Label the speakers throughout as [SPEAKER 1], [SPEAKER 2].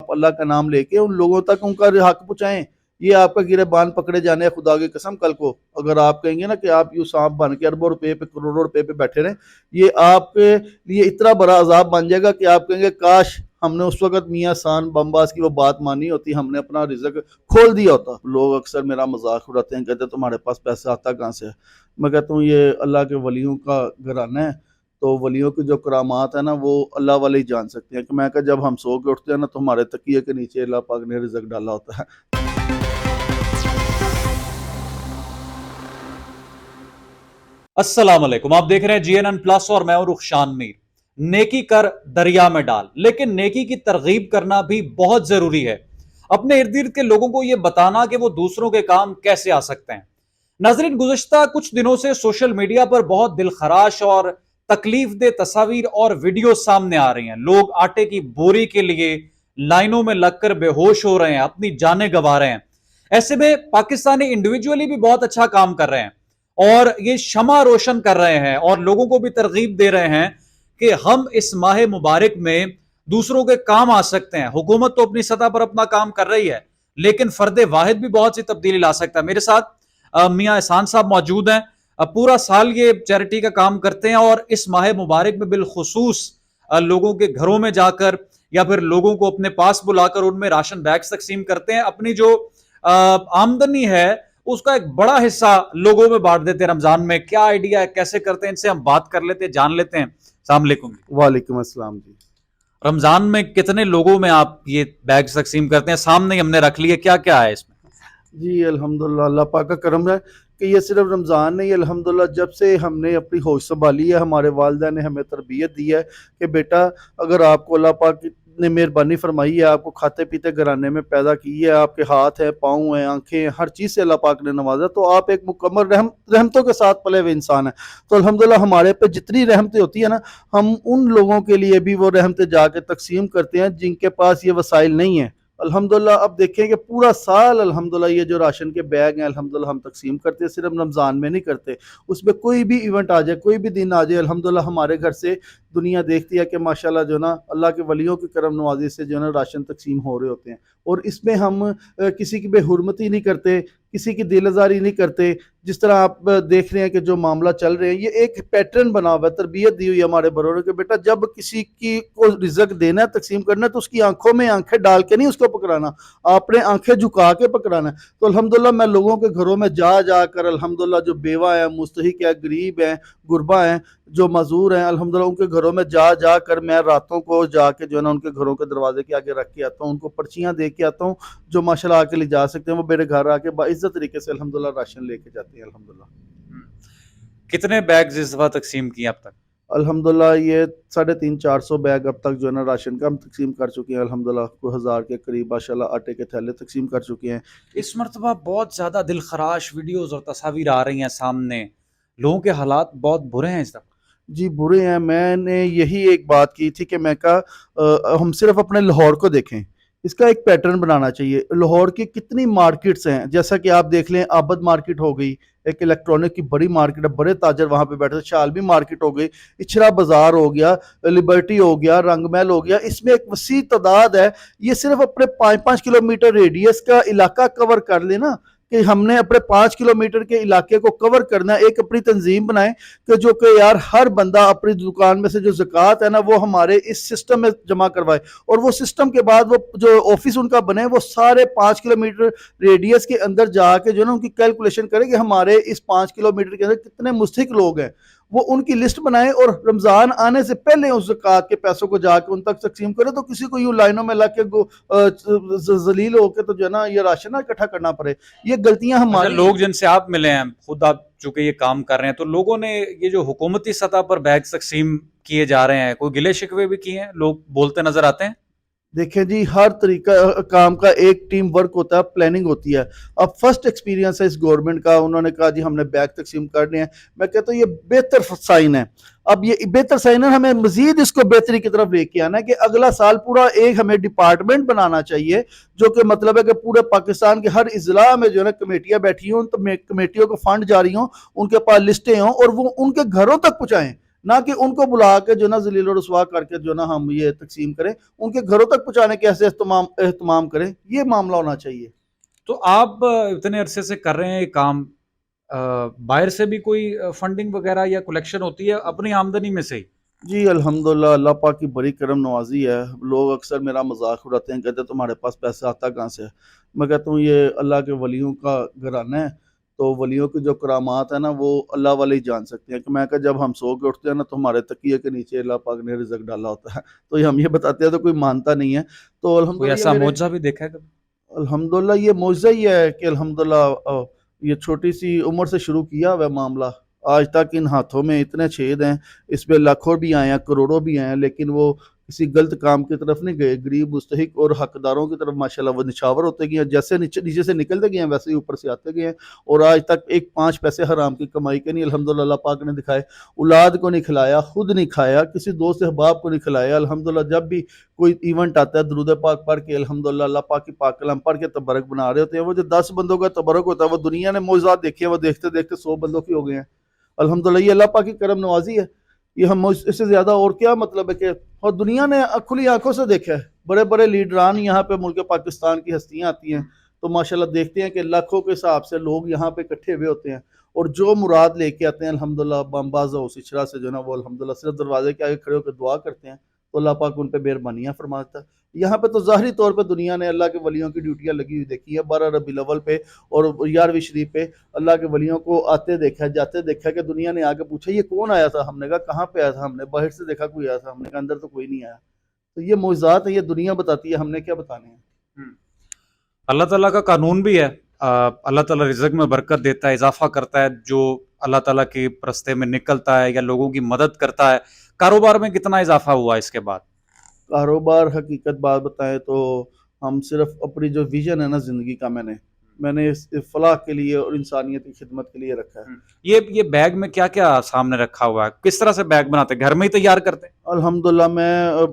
[SPEAKER 1] آپ اللہ کا نام لے کے ان لوگوں تک ان کا حق پہنچائیں. یہ آپ کا گریبان پکڑے جانے ہیں خدا کی قسم. کل کو اگر آپ کہیں گے نا کہ آپ یوں سانپ بن کے اربوں روپے پہ کروڑوں روپے پہ بیٹھے رہیں, یہ آپ کے لیے اتنا بڑا عذاب بن جائے گا کہ آپ کہیں گے کاش ہم نے اس وقت میاں سان بمباس کی وہ بات مانی ہوتی, ہم نے اپنا رزق کھول دیا ہوتا. لوگ اکثر میرا مذاق اڑاتے ہیں, کہتے ہیں تمہارے پاس پیسہ آتا کہاں سے ہے. میں کہتا ہوں یہ اللہ کے ولیوں کا گھرانہ ہے, تو ولیوں کی جو کرامات ہیں نا وہ اللہ والے ہی جان سکتے ہیں. کہ میں کہ جب ہم سو کے اٹھتے ہیں نا تو ہمارے تکیے کے نیچے اللہ پاک نے رزق ڈالا ہوتا ہے.
[SPEAKER 2] السلام علیکم, آپ دیکھ رہے ہیں GNN+ اور میں ہوں رخشان میر. نیکی کر دریا میں ڈال, لیکن نیکی کی ترغیب کرنا بھی بہت ضروری ہے. اپنے ارد گرد کے لوگوں کو یہ بتانا کہ وہ دوسروں کے کام کیسے آ سکتے ہیں. ناظرین, گزشتہ کچھ دنوں سے سوشل میڈیا پر بہت دلخراش اور تکلیف دہ تصاویر اور ویڈیو سامنے آ رہی ہیں. لوگ آٹے کی بوری کے لیے لائنوں میں لگ کر بے ہوش ہو رہے ہیں, اپنی جانیں گنوا رہے ہیں. ایسے میں پاکستانی انڈیویجولی بھی بہت اچھا کام کر رہے ہیں اور یہ شمع روشن کر رہے ہیں اور لوگوں کو بھی ترغیب دے رہے ہیں کہ ہم اس ماہ مبارک میں دوسروں کے کام آ سکتے ہیں. حکومت تو اپنی سطح پر اپنا کام کر رہی ہے, لیکن فرد واحد بھی بہت سی تبدیلی لا سکتا ہے. میرے ساتھ میاں احسان صاحب موجود ہیں. پورا سال یہ چیریٹی کا کام کرتے ہیں اور اس ماہ مبارک میں بالخصوص لوگوں کے گھروں میں جا کر یا پھر لوگوں کو اپنے پاس بلا کر ان میں راشن بیگز تقسیم کرتے ہیں. اپنی جو آمدنی ہے اس کا ایک بڑا حصہ لوگوں میں بانٹ دیتے ہیں رمضان میں. کیا آئیڈیا ہے, کیسے کرتے ہیں, ان سے ہم بات کر لیتے ہیں, جان لیتے ہیں. السلام علیکم.
[SPEAKER 1] وعلیکم السلام جی.
[SPEAKER 2] رمضان میں کتنے لوگوں میں آپ یہ بیگ تقسیم کرتے ہیں؟ سامنے ہی ہم نے رکھ لیے, کیا کیا ہے اس میں؟
[SPEAKER 1] جی الحمدللہ, اللہ پاک کا کرم ہے کہ یہ صرف رمضان نہیں, الحمدللہ جب سے ہم نے اپنی ہوش سنبھالی ہے, ہمارے والدہ نے ہمیں تربیت دی ہے کہ بیٹا اگر آپ کو اللہ پاک نے مہربانی فرمائی ہے, آپ کو کھاتے پیتے گھرانے میں پیدا کی ہے, آپ کے ہاتھ ہیں, پاؤں ہیں, آنکھیں ہیں, ہر چیز سے اللہ پاک نے نوازا, تو آپ ایک مکمل رحمتوں کے ساتھ پلے ہوئے انسان ہیں. تو الحمدللہ ہمارے پہ جتنی رحمتیں ہوتی ہیں نا, ہم ان لوگوں کے لیے بھی وہ رحمتیں جا کے تقسیم کرتے ہیں جن کے پاس یہ وسائل نہیں ہیں. الحمدللہ اب دیکھیں کہ پورا سال الحمدللہ یہ جو راشن کے بیگ ہیں الحمدللہ ہم تقسیم کرتے ہیں, صرف رمضان میں نہیں کرتے. اس میں کوئی بھی ایونٹ آ جائے, کوئی بھی دن آ جائے, الحمدللہ ہمارے گھر سے دنیا دیکھتی ہے کہ ماشاءاللہ جو نا اللہ کے ولیوں کی کرم نوازی سے جو نا راشن تقسیم ہو رہے ہوتے ہیں. اور اس میں ہم کسی کی بے حرمتی نہیں کرتے, کسی کی دل آزاری نہیں کرتے. جس طرح آپ دیکھ رہے ہیں کہ جو معاملہ چل رہے ہیں, یہ ایک پیٹرن بنا ہوا ہے, تربیت دی ہوئی ہے ہمارے بڑوں نے کہ بیٹا جب کسی کی کو رزق دینا ہے, تقسیم کرنا ہے, تو اس کی آنکھوں میں آنکھیں ڈال کے نہیں اس کو پکڑانا, آپ نے آنکھیں جھکا کے پکڑانا ہے. تو الحمدللہ میں لوگوں کے گھروں میں جا جا کر الحمدللہ جو بیوہ ہیں, مستحق ہیں, غریب ہیں, غربا ہیں, جو معذور ہیں, الحمدللہ ان کے گھروں میں جا جا کر میں راتوں کو جا کے جو ہے نا ان کے گھروں کے دروازے کے آگے رکھ کے آتا ہوں, ان کو پرچیاں دے کے آتا ہوں. جو ماشاءاللہ آ کے لے جا سکتے ہیں وہ میرے گھر آ کے باعزت طریقے سے الحمدللہ راشن لے کے جاتے ہیں. الحمدللہ.
[SPEAKER 2] کتنے بیگز اس دفعہ تقسیم کیے اب تک؟
[SPEAKER 1] الحمدللہ یہ 350-400 بیگ اب تک جو ہے نا راشن کا ہم تقسیم کر چکے ہیں. الحمدللہ کوئی 1000 کے قریب ماشاءاللہ آٹے کے تھیلے تقسیم کر چکے ہیں.
[SPEAKER 2] اس مرتبہ بہت زیادہ دلخراش ویڈیوز اور تصاویر آ رہی ہیں سامنے, لوگوں کے حالات بہت برے ہیں اس دفعہ.
[SPEAKER 1] جی برے ہیں. میں نے یہی ایک بات کی تھی کہ میں کہا ہم صرف اپنے لاہور کو دیکھیں, اس کا ایک پیٹرن بنانا چاہیے. لاہور کی کتنی مارکیٹس ہیں, جیسا کہ آپ دیکھ لیں عابد مارکیٹ ہو گئی, ایک الیکٹرانک کی بڑی مارکیٹ ہے, بڑے تاجر وہاں پہ بیٹھے ہیں. شالبی مارکیٹ ہو گئی, اچھرا بازار ہو گیا, لبرٹی ہو گیا, رنگ محل ہو گیا. اس میں ایک وسیع تعداد ہے. یہ صرف اپنے 5-5 کلومیٹر ریڈیس کا علاقہ کور کر لیں نا, کہ ہم نے اپنے 5 کلومیٹر کے علاقے کو کور کرنا ہے. ایک اپنی تنظیم بنائیں کہ جو کہ یار ہر بندہ اپنی دکان میں سے جو زکوٰۃ ہے نا وہ ہمارے اس سسٹم میں جمع کروائے, اور وہ سسٹم کے بعد وہ جو آفس ان کا بنے وہ سارے 5 کلومیٹر ریڈیس کے اندر جا کے جو ہے نا ان کی کیلکولیشن کرے کہ ہمارے اس 5 کلومیٹر کے اندر کتنے مستحق لوگ ہیں. وہ ان کی لسٹ بنائیں اور رمضان آنے سے پہلے اس زکوٰۃ کے پیسوں کو جا کے ان تک تقسیم کرے, تو کسی کو یوں لائنوں میں لگ کے ذلیل ہو کے تو جو ہے نا یہ راشن نہ اکٹھا کرنا پڑے. یہ غلطیاں ہمارے.
[SPEAKER 2] لوگ جن سے آپ ملے ہیں, خود آپ چونکہ یہ کام کر رہے ہیں, تو لوگوں نے یہ جو حکومتی سطح پر بیگ تقسیم کیے جا رہے ہیں, کوئی گلے شکوے بھی کیے ہیں؟ لوگ بولتے نظر آتے ہیں.
[SPEAKER 1] دیکھیں جی, ہر طریقہ کام کا ایک ٹیم ورک ہوتا ہے, پلاننگ ہوتی ہے. اب فرسٹ ایکسپیرینس ہے اس گورنمنٹ کا, انہوں نے کہا جی ہم نے بیگ تقسیم کرنے ہیں. میں کہتا ہوں یہ بہتر سائن ہے. اب یہ بہتر سائن ہے, ہمیں مزید اس کو بہتری کی طرف لے کے آنا ہے کہ اگلا سال پورا ایک ہمیں ڈپارٹمنٹ بنانا چاہیے, جو کہ مطلب ہے کہ پورے پاکستان کے ہر اضلاع میں جو ہے نا کمیٹیاں بیٹھی ہوں, تو کمیٹیوں کو فنڈ جاری ہوں, ان کے پاس لسٹیں ہوں, اور وہ ان کے گھروں تک پہنچائیں. نہ کہ ان کو بلا کے جو نا ذلیل و رسوا کر کے جو نا ہم یہ تقسیم کریں، ان کے گھروں تک پہنچانے کے ایسے اہتمام کریں، یہ معاملہ ہونا چاہیے۔
[SPEAKER 2] تو آپ اتنے عرصے سے کر رہے ہیں یہ کام، باہر سے بھی کوئی فنڈنگ وغیرہ یا کلیکشن ہوتی ہے اپنی آمدنی میں سے ہی؟
[SPEAKER 1] جی الحمدللہ، اللہ پاک کی بڑی کرم نوازی ہے۔ لوگ اکثر میرا مذاق اڑاتے ہیں، کہتے ہیں تمہارے پاس پیسہ آتا کہاں سے ہے؟ میں کہتا ہوں یہ اللہ کے ولیوں کا گھرانہ ہے، تو ولیوں کی جو کرامات ہیں نا وہ اللہ والے ہی جان سکتے ہیں۔ کہ میں کہ جب ہم سو کے اٹھتے ہیں نا تو ہمارے تکیے کے نیچے اللہ پاک نے رزق ڈالا ہوتا ہے، تو ہم یہ بتاتے ہیں تو کوئی مانتا نہیں ہے۔ تو
[SPEAKER 2] کوئی
[SPEAKER 1] الحمدللہ
[SPEAKER 2] ایسا
[SPEAKER 1] یہ
[SPEAKER 2] معجزہ بھی دیکھا ہے کبھی؟
[SPEAKER 1] الحمدللہ یہ معجزہ ہی ہے کہ الحمدللہ یہ چھوٹی سی عمر سے شروع کیا ہوا معاملہ، آج تک ان ہاتھوں میں اتنے چھید ہیں، اس پہ لاکھوں بھی آئے ہیں، کروڑوں بھی آئے ہیں، لیکن وہ کسی غلط کام کی طرف نہیں گئے، غریب مستحق اور حقداروں کی طرف ماشاءاللہ وہ نچھاور ہوتے گئے ہیں، جیسے نیچے سے نکلتے گئے ہیں ویسے ہی اوپر سے آتے گئے ہیں، اور آج تک ایک 5 پیسے حرام کی کمائی کے نہیں الحمدللہ اللہ پاک نے دکھائے۔ اولاد کو نہیں کھلایا، خود نہیں کھایا، کسی دوست احباب کو نہیں کھلایا۔ الحمدللہ جب بھی کوئی ایونٹ آتا ہے درود پاک پڑھ کے الحمدللہ اللہ پاک کی پاک کلام پڑھ کے تبرک بنا رہے ہوتے ہیں، وہ جو 10 بندوں کا تبرک ہوتا ہے وہ دنیا نے معجزات دیکھے ہیں، وہ دیکھتے دیکھتے 100 بندوں کی ہو گئے ہیں۔ الحمدللہ یہ اللہ پاک کی کرم نوازی ہے، یہ ہم اس سے زیادہ اور کیا مطلب ہے کہ، اور دنیا نے کھلی آنکھوں سے دیکھا ہے، بڑے بڑے لیڈران یہاں پہ ملک پاکستان کی ہستیاں آتی ہیں تو ماشاءاللہ دیکھتے ہیں کہ لاکھوں کے حساب سے لوگ یہاں پہ اکٹھے ہوئے ہوتے ہیں، اور جو مراد لے کے آتے ہیں الحمدللہ بمباز و سچرا سے جو نا وہ الحمدللہ صرف دروازے کے آگے کھڑے ہو کے دعا کرتے ہیں تو اللہ پاک ان پہ مہربانیاں فرماتا ہے۔ یہاں پہ تو ظاہری طور پہ دنیا نے اللہ کے ولیوں کی ڈیوٹیاں لگی ہوئی دیکھی ہیں، 12 ربیع الاول پہ اور 11ویں شریف پہ اللہ کے ولیوں کو آتے دیکھا ہے، جاتے دیکھا ہے، کہ دنیا نے آگے پوچھا یہ کون آیا تھا؟ ہم نے کہا کہاں پہ آیا تھا؟ ہم نے باہر سے دیکھا کوئی آیا تھا، ہم نے کہا اندر تو کوئی نہیں آیا۔ تو یہ معجزات ہیں، یہ دنیا بتاتی ہے، ہم نے کیا بتانے ہیں۔
[SPEAKER 2] اللہ تعالیٰ کا قانون بھی ہے، اللہ تعالیٰ رزق میں برکت دیتا ہے، اضافہ کرتا ہے جو اللہ تعالیٰ کے رستے میں نکلتا ہے یا لوگوں کی مدد کرتا ہے۔ کاروبار میں کتنا اضافہ ہوا اس کے بعد؟
[SPEAKER 1] کاروبار حقیقت بات بتائیں تو ہم صرف اپنی جو ویژن ہے نا زندگی کا، میں نے اس فلاح کے لیے اور انسانیت کی خدمت کے لیے رکھا ہے۔
[SPEAKER 2] یہ بیگ میں کیا کیا سامنے رکھا ہوا ہے؟ کس طرح سے بیگ بناتے ہیں؟ گھر میں ہی تیار کرتے ہیں؟
[SPEAKER 1] الحمدللہ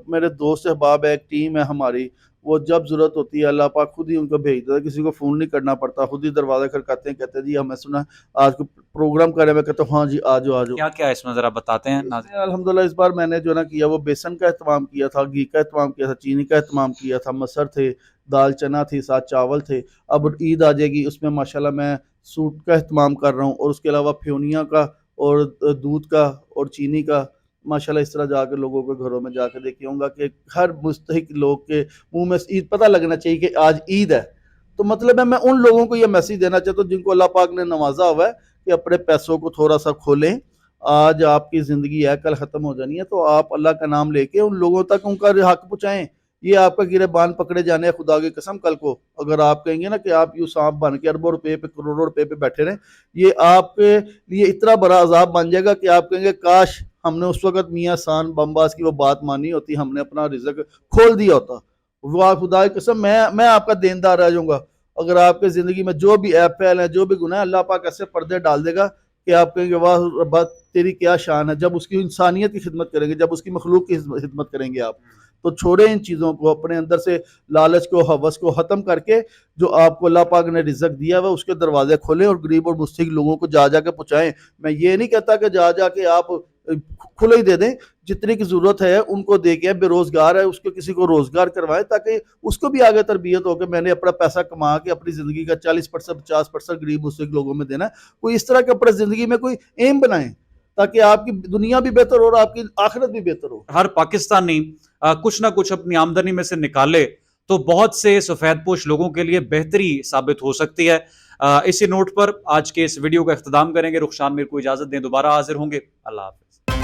[SPEAKER 1] میرے دوست احباب ہے، ایک ٹیم ہے ہماری، وہ جب ضرورت ہوتی ہے اللہ پاک خود ہی ان کو بھیجتا ہے، کسی کو فون نہیں کرنا پڑتا، خود ہی دروازہ کھٹکاتے ہیں، کہتے ہیں جی ہمیں سنا آج کو پروگرام کر رہے ہیں، میں کہتا ہوں ہاں جی آ جاؤ۔
[SPEAKER 2] کیا کیا اس میں ذرا بتاتے ہیں ناظرین؟
[SPEAKER 1] الحمدللہ اس بار میں نے جو نا کیا وہ بیسن کا اہتمام کیا تھا، گھی کا اہتمام کیا تھا، چینی کا اہتمام کیا تھا، مسر تھے، دال چنا تھی، ساتھ چاول تھے۔ اب عید آ جائے گی، اس میں ماشاءاللہ میں سوٹ کا اہتمام کر رہا ہوں، اور اس کے علاوہ پھیونیاں کا اور دودھ کا اور چینی کا ماشاءاللہ اس طرح جا کے لوگوں کے گھروں میں جا کے دیکھیں گا کہ ہر مستحق لوگ کے منہ میں عید پتہ لگنا چاہیے کہ آج عید ہے۔ تو مطلب ہے میں ان لوگوں کو یہ میسیج دینا چاہتا ہوں جن کو اللہ پاک نے نوازا ہوا ہے کہ اپنے پیسوں کو تھوڑا سا کھولیں، آج آپ کی زندگی ہے کل ختم ہو جانی ہے، تو آپ اللہ کا نام لے کے ان لوگوں تک ان کا حق پہنچائیں۔ یہ آپ کا گریبان پکڑے جانے خدا کی قسم، کل کو اگر آپ کہیں گے نا کہ آپ یوں سانپ بن کے اربوں روپے پہ کروڑوں روپے پہ بیٹھے رہیں، یہ آپ کے لیے اتنا بڑا عذاب بن جائے گا کہ آپ کہیں گے کاش ہم نے اس وقت میاں سان بمباس کی وہ بات مانی ہوتی، ہم نے اپنا رزق کھول دیا ہوتا۔ وہ خدا کی قسم میں آپ کا دیندار رہ جاؤں گا اگر آپ کی زندگی میں جو بھی ایپ پھیل ہیں، جو بھی گناہ ہے، اللہ پاک ایسے پردے ڈال دے گا کہ آپ کہیں گے واہ ربا تیری کیا شان ہے، جب اس کی انسانیت کی خدمت کریں گے، جب اس کی مخلوق کی خدمت کریں گے آپ۔ تو چھوڑیں ان چیزوں کو، اپنے اندر سے لالچ کو، ہوس کو ختم کر کے جو آپ کو اللہ پاک نے رزق دیا ہے اس کے دروازے کھولیں اور غریب اور مستحق لوگوں کو جا کے پہنچائیں۔ میں یہ نہیں کہتا کہ جا کے آپ کھلے ہی دے دیں، جتنے کی ضرورت ہے ان کو دے کے، بے روزگار ہے اس کو کسی کو روزگار کروائیں تاکہ اس کو بھی آگے تربیت ہو کہ میں نے اپنا پیسہ کما کے اپنی زندگی کا 40% 50% غریب مستحق لوگوں میں دینا ہے۔ کوئی اس طرح کے اپنے زندگی میں کوئی ایم بنائیں تاکہ آپ کی دنیا بھی بہتر ہو اور آپ کی آخرت بھی بہتر ہو۔
[SPEAKER 2] ہر پاکستانی کچھ نہ کچھ اپنی آمدنی میں سے نکالے تو بہت سے سفید پوش لوگوں کے لیے بہتری ثابت ہو سکتی ہے۔ اسی نوٹ پر آج کے اس ویڈیو کا اختتام کریں گے۔ رخشان میر کو اجازت دیں، دوبارہ حاضر ہوں گے۔ اللہ حافظ۔